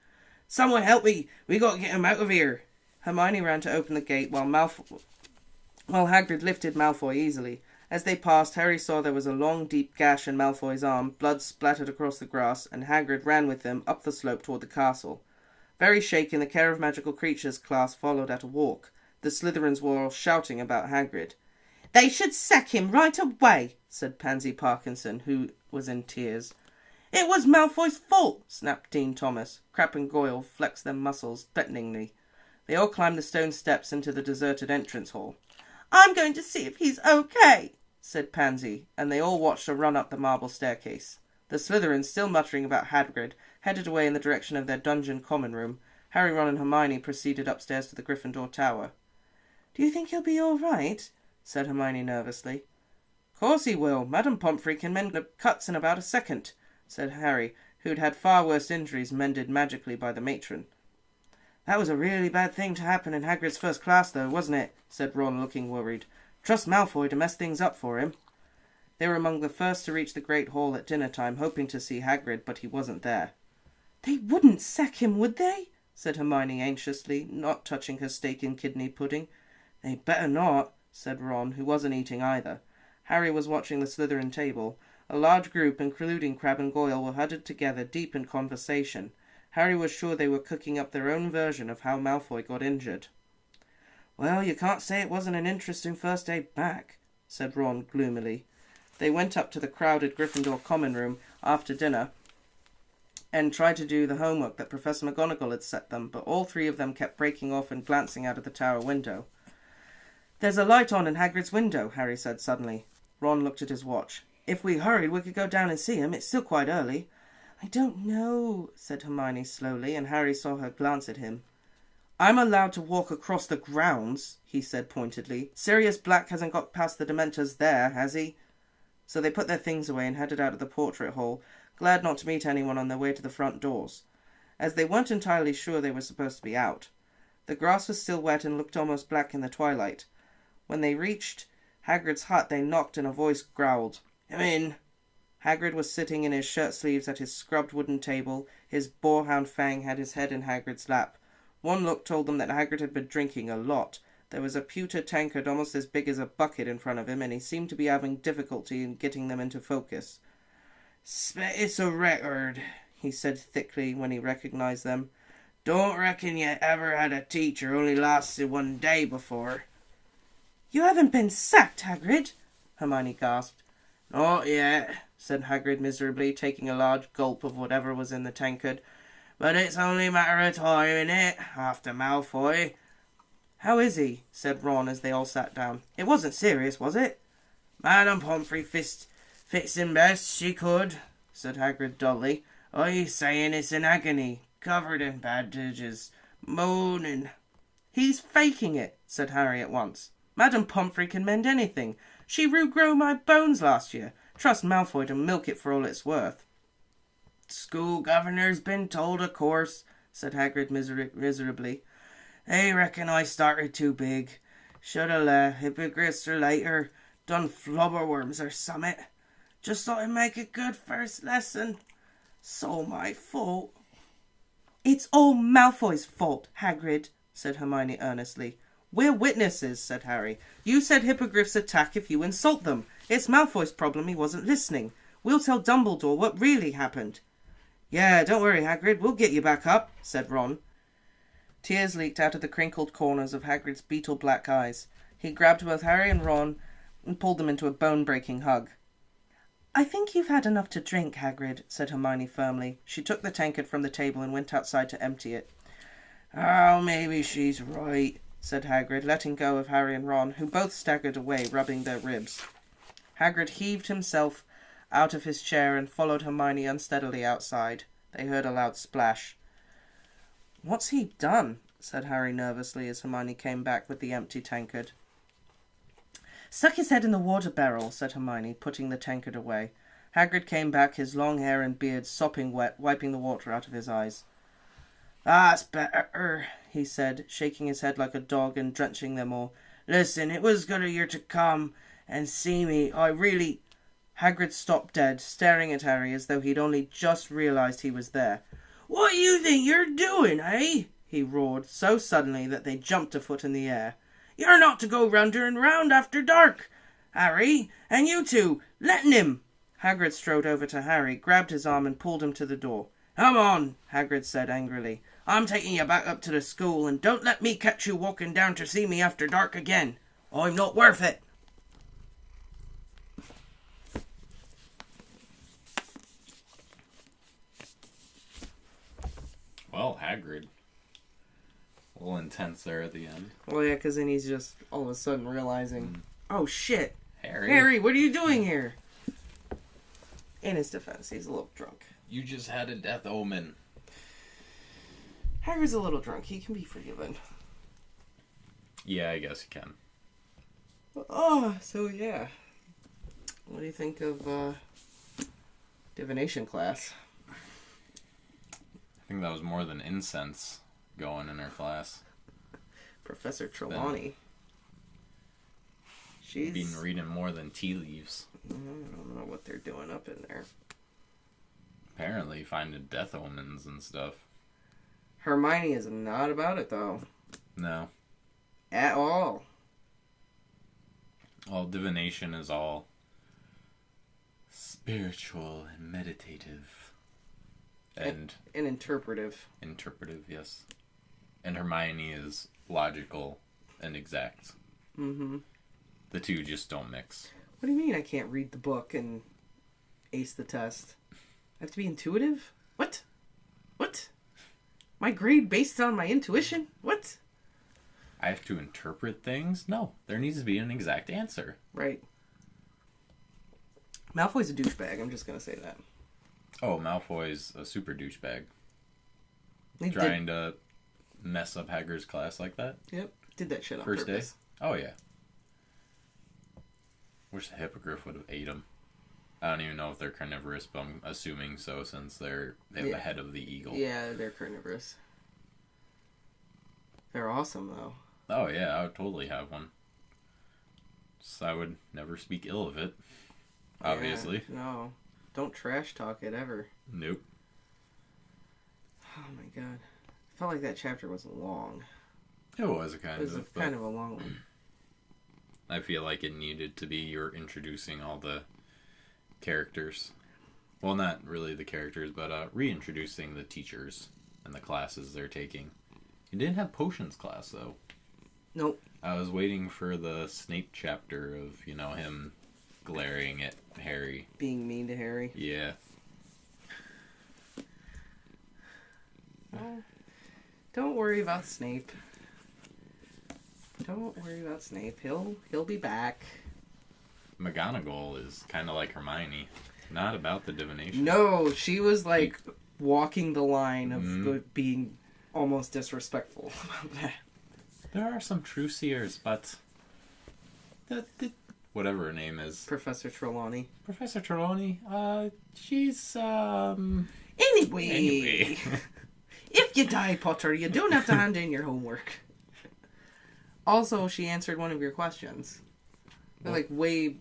"Someone help me! We got to get him out of here!" Hermione ran to open the gate while Hagrid lifted Malfoy easily. As they passed, Harry saw there was a long, deep gash in Malfoy's arm. Blood splattered across the grass, and Hagrid ran with them up the slope toward the castle. Very shaken, the Care of Magical Creatures class followed at a walk. The Slytherins were all shouting about Hagrid. "They should sack him right away," said Pansy Parkinson, who was in tears. "It was Malfoy's fault," snapped Dean Thomas. Crabbe and Goyle flexed their muscles threateningly. They all climbed the stone steps into the deserted entrance hall. "I'm going to see if he's okay," said Pansy, and they all watched her run up the marble staircase. The Slytherins, still muttering about Hagrid, headed away in the direction of their dungeon common room. Harry, Ron and Hermione proceeded upstairs to the Gryffindor tower. "Do you think he'll be all right?" said Hermione nervously. "Course he will. Madame Pomfrey can mend the cuts in about a second," said Harry, who'd had far worse injuries mended magically by the matron. "That was a really bad thing to happen in Hagrid's first class, though, wasn't it?" said Ron, looking worried. "Trust Malfoy to mess things up for him." They were among the first to reach the great hall at dinner time, hoping to see Hagrid, but he wasn't there. "They wouldn't sack him, would they?" said Hermione anxiously, not touching her steak and kidney pudding. "They'd better not," said Ron, who wasn't eating either. Harry was watching the Slytherin table. A large group, including Crabbe and Goyle, were huddled together, deep in conversation. Harry was sure they were cooking up their own version of how Malfoy got injured. "Well, you can't say it wasn't an interesting first day back," said Ron gloomily. They went up to the crowded Gryffindor common room after dinner and tried to do the homework that Professor McGonagall had set them, but all three of them kept breaking off and glancing out of the tower window. There's a light on in Hagrid's window, Harry said suddenly. Ron looked at his watch. If we hurried, we could go down and see him. It's still quite early. I don't know, said Hermione slowly, and Harry saw her glance at him. I'm allowed to walk across the grounds, he said pointedly. Sirius Black hasn't got past the Dementors there, has he? So they put their things away and headed out of the portrait hall, glad not to meet anyone on their way to the front doors, as they weren't entirely sure they were supposed to be out. The grass was still wet and looked almost black in the twilight. When they reached Hagrid's hut, they knocked and a voice growled, "Come in." Hagrid was sitting in his shirt sleeves at his scrubbed wooden table. His boarhound Fang had his head in Hagrid's lap. One look told them that Hagrid had been drinking a lot. There was a pewter tankard almost as big as a bucket in front of him, and he seemed to be having difficulty in getting them into focus. "It's a record," he said thickly when he recognized them. "Don't reckon you ever had a teacher only lasted one day before." "You haven't been sacked, Hagrid?" Hermione gasped. "Not yet," said Hagrid miserably, taking a large gulp of whatever was in the tankard. "But it's only a matter of time, innit? After Malfoy." "How is he?" said Ron as they all sat down. "It wasn't serious, was it?" "Madame Pomfrey fits him best she could," said Hagrid dully. "He's saying it's in agony, covered in bandages, moaning." "He's faking it," said Harry at once. "Madame Pomfrey can mend anything. She regrew my bones last year. Trust Malfoy to milk it for all it's worth." "School governor's been told, of course," said Hagrid miserably. "They reckon I started too big. Shoulda let hippogriffs or later, done flubberworms or summit. Just thought I'd make a good first lesson. So my fault." "It's all Malfoy's fault, Hagrid," said Hermione earnestly. "We're witnesses," said Harry. "You said hippogriffs attack if you insult them. It's Malfoy's problem he wasn't listening. We'll tell Dumbledore what really happened." "Yeah, don't worry, Hagrid. We'll get you back up," said Ron. Tears leaked out of the crinkled corners of Hagrid's beetle-black eyes. He grabbed both Harry and Ron and pulled them into a bone-breaking hug. "I think you've had enough to drink, Hagrid," said Hermione firmly. She took the tankard from the table and went outside to empty it. "Oh, maybe she's right," said Hagrid, letting go of Harry and Ron, who both staggered away, rubbing their ribs. Hagrid heaved himself out of his chair and followed Hermione unsteadily outside. They heard a loud splash. "What's he done?" said Harry nervously as Hermione came back with the empty tankard. "Stuck his head in the water barrel," said Hermione, putting the tankard away. Hagrid came back, his long hair and beard sopping wet, wiping the water out of his eyes. "That's better," he said, shaking his head like a dog and drenching them all. "Listen, it was good of you to come and see me. I really—" Hagrid stopped dead, staring at Harry as though he'd only just realised he was there. "What do you think you're doing, eh?" he roared, so suddenly that they jumped a foot in the air. "You're not to go rounder and round after dark, Harry, and you two, letting him." Hagrid strode over to Harry, grabbed his arm and pulled him to the door. "Come on," Hagrid said angrily. "I'm taking you back up to the school, and don't let me catch you walking down to see me after dark again. I'm not worth it." Well, Hagrid. A little intense there at the end. Well, yeah, because then he's just all of a sudden realizing, oh shit, Harry, what are you doing here? In his defense, he's a little drunk. you just had a death omen. Harry's a little drunk. He can be forgiven. Yeah, I guess you can. Oh, so yeah. What do you think of divination class? I think that was more than incense going in her class. Professor Trelawney. She's been reading more than tea leaves. I don't know what they're doing up in there. Apparently finding death omens and stuff. Hermione is not about it, though. No. At all. All divination is all spiritual and meditative. And interpretive. Interpretive, yes. And Hermione is logical and exact. Mm-hmm. The two just don't mix. What do you mean I can't read the book and ace the test? I have to be intuitive? What? My grade based on my intuition? What? I have to interpret things? No, there needs to be an exact answer. Right. Malfoy's a douchebag, I'm just going to say that. Oh, Malfoy's a super douchebag. He Trying to mess up Hagrid's class like that? Yep. Did that shit on First purpose. day? Oh, yeah. Wish the Hippogriff would have ate him. I don't even know if they're carnivorous, but I'm assuming so since they have the head of the eagle. Yeah, they're carnivorous. They're awesome, though. Oh, yeah, I would totally have one. So I would never speak ill of it. Obviously. Yeah, no. Don't trash talk it ever. Nope. Oh my god. I felt like that chapter was long. It was kind It was of. kind of a long one. I feel like it needed to be you're introducing all the characters. Well, not really the characters, but reintroducing the teachers and the classes they're taking. You didn't have potions class, though. Nope. I was waiting for the Snape chapter of, him glaring at Harry. Being mean to Harry. Yeah. Oh, don't worry about Snape. Don't worry about Snape. He'll be back. McGonagall is kind of like Hermione. Not about the divination. No, she was like walking the line of being almost disrespectful about that. There are some true seers, but whatever her name is. Professor Trelawney. Professor Trelawney, she's, Anyway. If you die, Potter, you don't have to hand in your homework. Also, she answered one of your questions. Like, way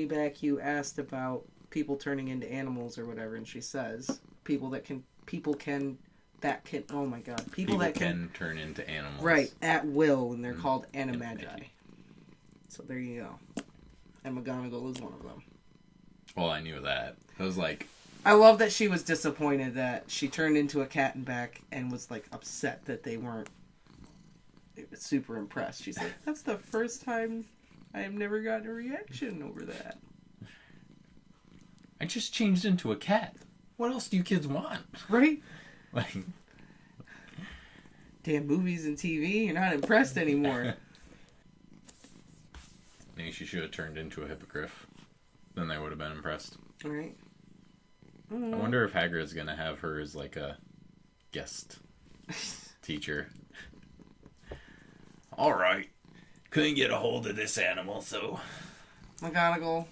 back you asked about people turning into animals or whatever, and she says, people can, oh my god. People that can turn into animals. Right, at will, and they're called animagi. So there you go. And McGonagall is one of them. Well, I knew that. I was like... I love that she was disappointed that she turned into a cat and back and was, like, upset that they weren't super impressed. She's like, that's the first time I have never gotten a reaction over that. I just changed into a cat. What else do you kids want? Right? Like... Damn movies and TV, you're not impressed anymore. Maybe she should have turned into a hippogriff. Then they would have been impressed. Alright. I wonder if Hagrid's gonna have her as like a guest teacher. Alright. Couldn't get a hold of this animal, so... McGonagall,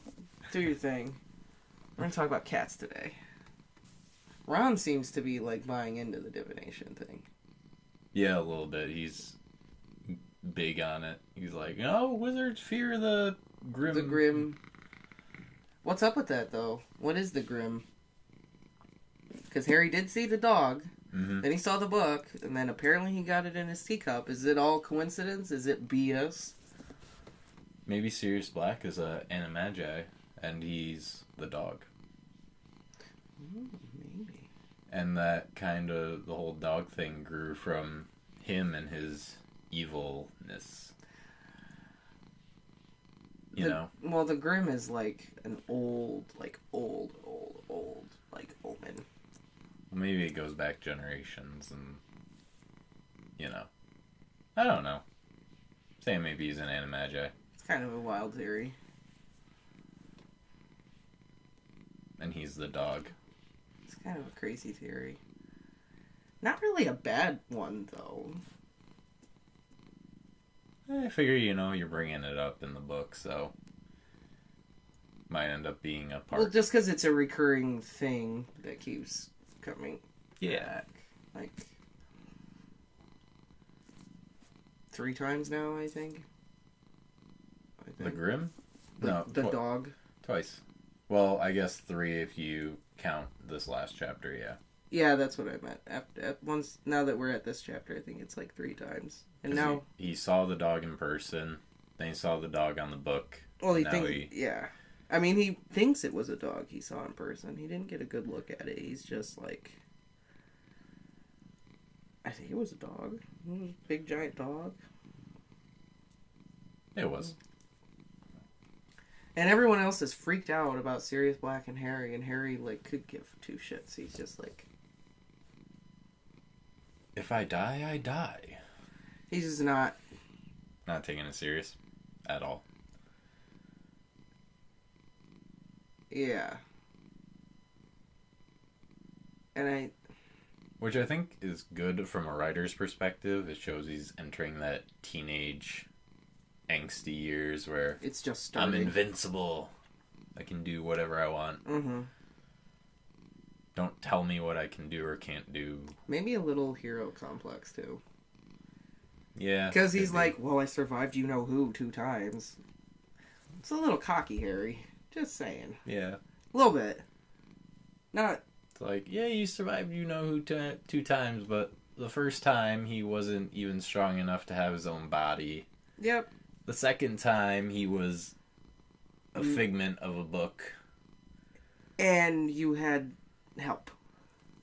do your thing. We're gonna talk about cats today. Ron seems to be, like, buying into the divination thing. Yeah, a little bit. He's big on it. He's like, wizards fear the grim. The grim. What's up with that, though? What is the grim? Because Harry did see the dog, then he saw the book, and then apparently he got it in his teacup. Is it all coincidence? Is it BS? Maybe Sirius Black is a animagi, and he's the dog. Maybe. And that kind of, the whole dog thing grew from him and his evilness. You know? Well, the Grim is like an old, like omen. Maybe it goes back generations and, I don't know. Saying maybe he's an animagi. It's kind of a wild theory. And he's the dog. It's kind of a crazy theory. Not really a bad one, though. I figure, you're bringing it up in the book, so... Might end up being a part. Well, just because it's a recurring thing that keeps coming back. Like... 3 times now, I think. The Grim? The dog. Twice. Well, I guess 3 if you count this last chapter, yeah. Yeah, that's what I meant. Now that we're at this chapter, I think it's like 3 times. And now... He saw the dog in person, then he saw the dog on the book. Well, yeah. I mean, he thinks it was a dog he saw in person. He didn't get a good look at it. He's just like... I think it was a dog. It was a big, giant dog. It was. And everyone else is freaked out about Sirius Black and Harry, like, could give 2 shits. He's just like... If I die, I die. He's just not. Not taking it serious at all. Yeah. And Which I think is good from a writer's perspective. It shows he's entering that teenage angsty years where it's just starting. I'm invincible. I can do whatever I want. Mm-hmm. Don't tell me what I can do or can't do. Maybe a little hero complex, too. Yeah. Because he's like, well, I survived you-know-who 2 times. It's a little cocky, Harry. Just saying. Yeah. A little bit. Not... It's like, yeah, you survived you-know-who 2 times, but the first time he wasn't even strong enough to have his own body. Yep. The second time he was a figment of a book. And you had help.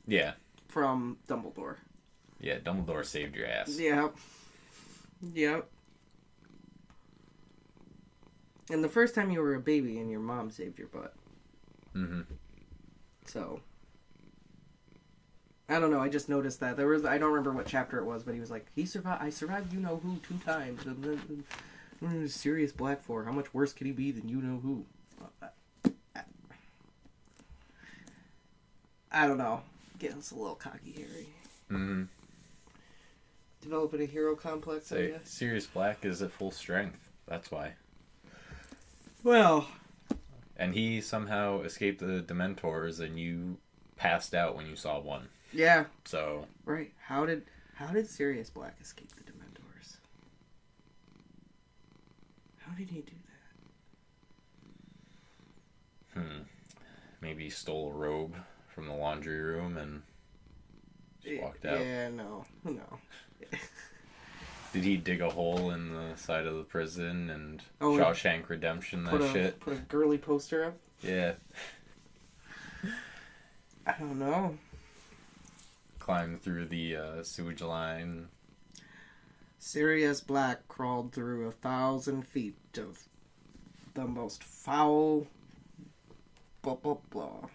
Yeah. From Dumbledore. Yeah, Dumbledore saved your ass. Yep. Yep. And the first time you were a baby and your mom saved your butt. Mm-hmm. So... I don't know, I just noticed that. I don't remember what chapter it was, but he was like, I survived you-know-who 2 times. And Sirius Black for. How much worse could he be than you-know-who? I don't know. Getting us a little cocky, Harry. Mm-hmm. Developing a hero complex, I guess. Sirius Black is at full strength. That's why. Well... And he somehow escaped the Dementors, and you passed out when you saw one. Yeah. So... Right. How did Sirius Black escape the Dementors? How did he do that? Maybe he stole a robe from the laundry room and just walked out. Yeah, no. Did he dig a hole in the side of the prison and Oh, Shawshank Redemption shit? Put a girly poster up? Yeah. I don't know. Climb through the sewage line. Sirius Black crawled through 1,000 feet of the most foul... blah, blah, blah.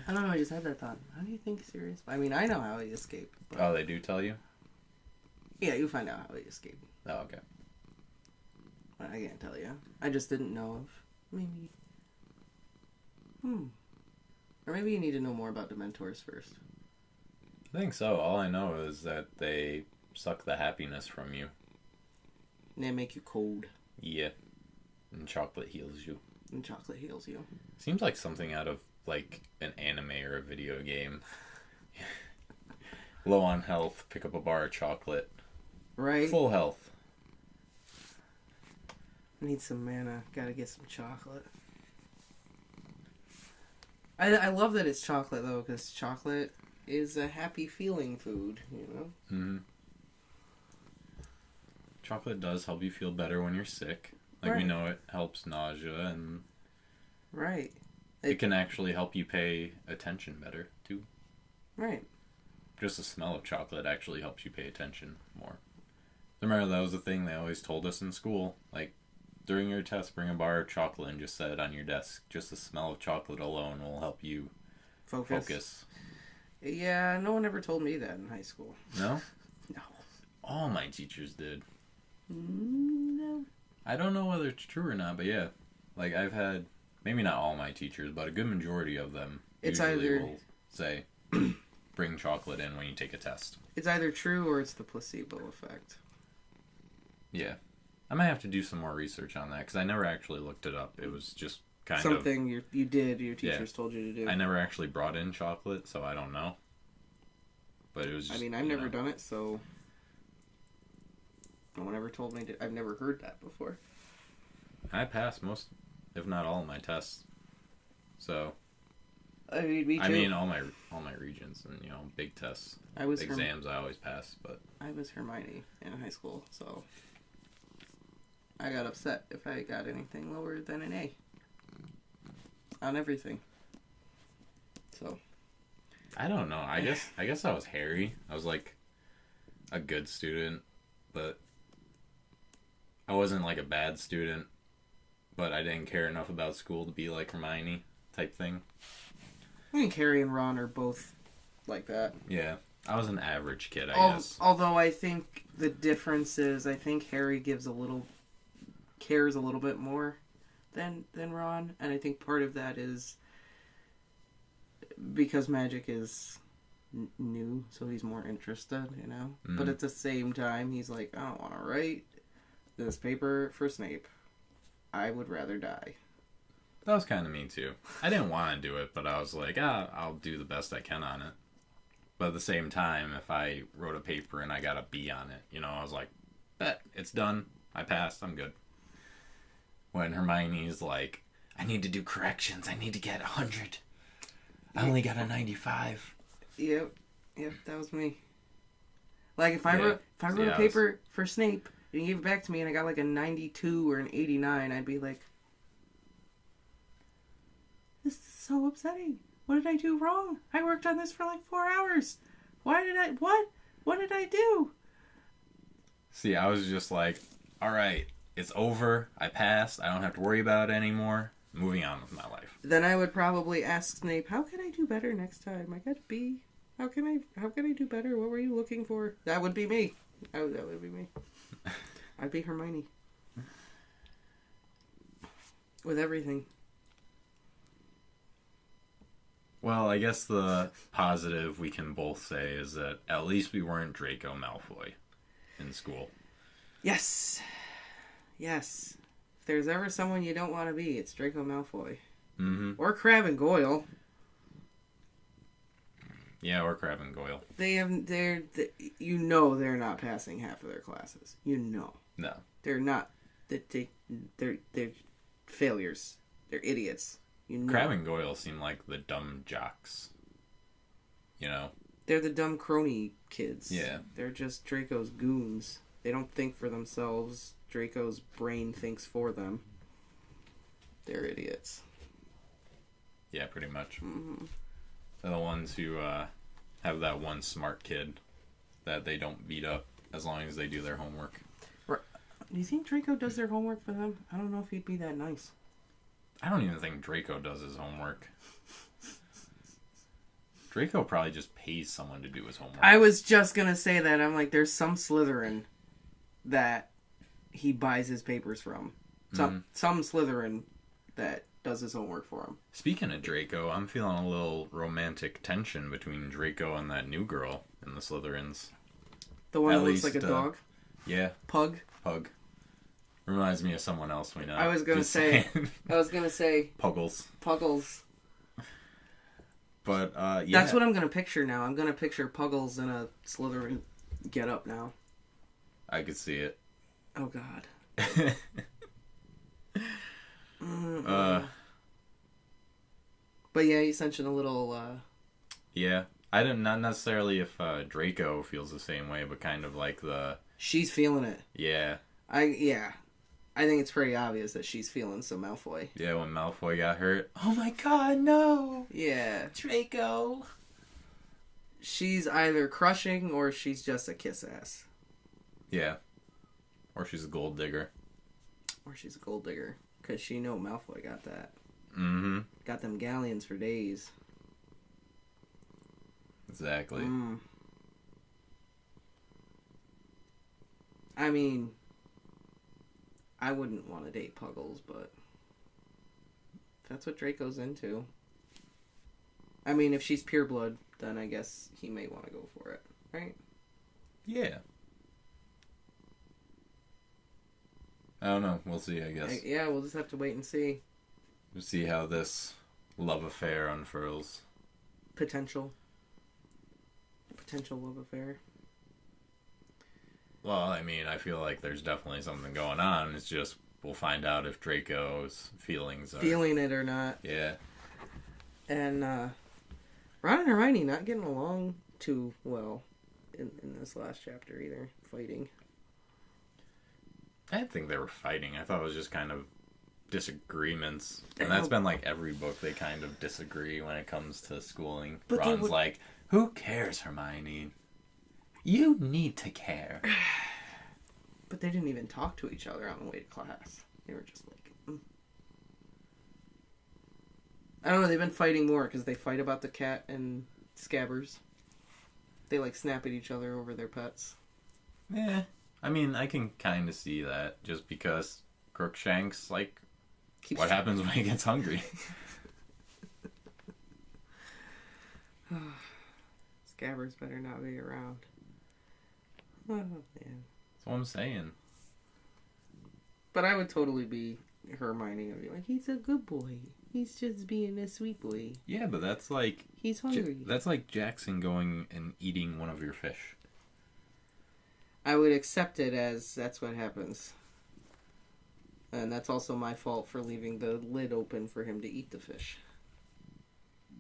I don't know, I just had that thought. How do you think Sirius... I mean, I know how he escaped. But... Oh, they do tell you? Yeah, you find out how he escaped. Oh, okay. I can't tell you. I just didn't know if... Maybe... Or maybe you need to know more about Dementors first. I think so. All I know is that they suck the happiness from you. And they make you cold. Yeah. And chocolate heals you. And chocolate heals you. Seems like something out of, like, an anime or a video game. Low on health, pick up a bar of chocolate. Right? Full health. Need some mana. Gotta get some chocolate. I love that it's chocolate, though, because chocolate is a happy feeling food, you know? Mm-hmm. Chocolate does help you feel better when you're sick. Like, Right. we know it helps nausea, and Right. it can actually help you pay attention better, too. Right. Just the smell of chocolate actually helps you pay attention more. Remember, that was the thing they always told us in school. Like, during your test, bring a bar of chocolate and just set it on your desk. Just the smell of chocolate alone will help you focus. Yeah, no one ever told me that in high school. No? No. All my teachers did. No. I don't know whether it's true or not, but yeah. Like, I've had, maybe not all my teachers, but a good majority of them It's usually either... will say, bring chocolate in when you take a test. It's either true or it's the placebo effect. Yeah. I might have to do some more research on that, because I never actually looked it up. It was just kind of... Something your teachers told you to do. I never actually brought in chocolate, so I don't know. But it was just... I mean, I've never done it, so... No one ever told me to... I've never heard that before. I passed most, if not all of my tests. So... I mean, me too. I mean, all my regions and, big tests. I was Exams I always passed, but... I was Hermione in high school, so... I got upset if I got anything lower than an A. On everything. So... I don't know. I guess I was Harry. I was, like, a good student, but... I wasn't, like, a bad student, but I didn't care enough about school to be like Hermione type thing. I think Harry and Ron are both like that. Yeah. I was an average kid, I guess. Although I think the difference is, I think Harry cares a little bit more than Ron, and I think part of that is because magic is new, so he's more interested, you know? But at the same time, he's like, I don't want to write this paper for Snape. I would rather die. That was kind of me, too. I didn't want to do it, but I was like, I'll do the best I can on it. But at the same time, if I wrote a paper and I got a B on it, you know, I was like, bet, it's done. I passed. I'm good. When Hermione's like, I need to do corrections. I need to get 100. I only got a 95. Yep, that was me. Like, if I wrote a paper for Snape, and he gave it back to me, and I got like a 92 or an 89, I'd be like, this is so upsetting. What did I do wrong? I worked on this for like 4 hours. What did I do? See, I was just like, all right, it's over. I passed. I don't have to worry about it anymore. Moving on with my life. Then I would probably ask Snape, how can I do better next time? I got a B. How can I do better? What were you looking for? That would be me. That would be me. I'd be Hermione. With everything. Well, I guess the positive we can both say is that at least we weren't Draco Malfoy in school. Yes. Yes. If there's ever someone you don't want to be, it's Draco Malfoy. Mm-hmm. Or Crabbe and Goyle. Yeah, or Crabbe and Goyle. They're not passing half of their classes. You know. No. They're not. They're failures. They're idiots. You know. Crabbe and Goyle seem like the dumb jocks. You know? They're the dumb crony kids. Yeah. They're just Draco's goons. They don't think for themselves. Draco's brain thinks for them. They're idiots. Yeah, pretty much. Mm-hmm. They're the ones who have that one smart kid that they don't beat up as long as they do their homework. Do you think Draco does their homework for them? I don't know if he'd be that nice. I don't even think Draco does his homework. Draco probably just pays someone to do his homework. I was just going to say that. I'm like, there's some Slytherin that he buys his papers from. Some Slytherin that does his homework for him. Speaking of Draco, I'm feeling a little romantic tension between Draco and that new girl in the Slytherins. The one that looks like a dog? Yeah. Pug? Reminds me of someone else we know. I was gonna say Puggles. But yeah. That's what I'm gonna picture now. I'm gonna picture Puggles in a Slytherin get-up now. I could see it. Oh God. But yeah, you sent in a little. Yeah, not necessarily if Draco feels the same way, but kind of like the. She's feeling it. Yeah. I think it's pretty obvious that she's feeling some Malfoy. Yeah, when Malfoy got hurt. Oh my God, no! Yeah. Draco! She's either crushing or she's just a kiss ass. Yeah. Or she's a gold digger. Because she know Malfoy got that. Mm-hmm. Got them galleons for days. Exactly. I mean, I wouldn't want to date Puggles, but that's what Draco's into. I mean, if she's pureblood, then I guess he may want to go for it, right? Yeah. I don't know. We'll see, I guess. Yeah, we'll just have to wait and see. We'll see how this love affair unfurls. Potential love affair. Well, I mean, I feel like there's definitely something going on. It's just we'll find out if Draco's feelings are... feeling it or not. Yeah. And Ron and Hermione not getting along too well in this last chapter either. Fighting. I didn't think they were fighting. I thought it was just kind of disagreements. And that's been like every book. They kind of disagree when it comes to schooling. But Ron's like, who cares, Hermione? You need to care. But they didn't even talk to each other on the way to class. They were just like... I don't know, they've been fighting more because they fight about the cat and Scabbers. They like snap at each other over their pets. Yeah. I mean, I can kind of see that just because Crookshanks, like, what happens when he gets hungry? Scabbers better not be around. Oh, man. That's what I'm saying. But I would totally be Hermione and be like, he's a good boy. He's just being a sweet boy. Yeah, but that's like... He's hungry. That's like Jackson going and eating one of your fish. I would accept it as that's what happens. And that's also my fault for leaving the lid open for him to eat the fish.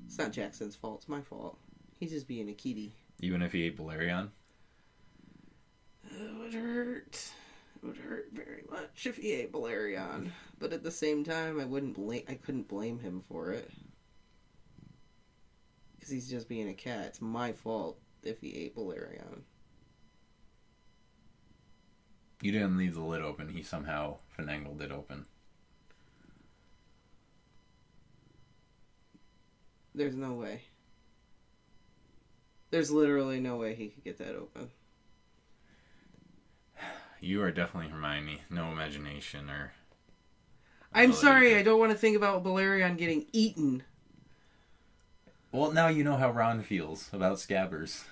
It's not Jackson's fault. It's my fault. He's just being a kitty. Even if he ate Balerion? It would hurt. It would hurt very much if he ate Balerion. But at the same time, I couldn't blame him for it. Because he's just being a cat. It's my fault if he ate Balerion. You didn't leave the lid open. He somehow finagled it open. There's no way. There's literally no way he could get that open. You are definitely Hermione. No imagination or... I'm sorry, I don't want to think about Balerion getting eaten. Well, now you know how Ron feels about Scabbers.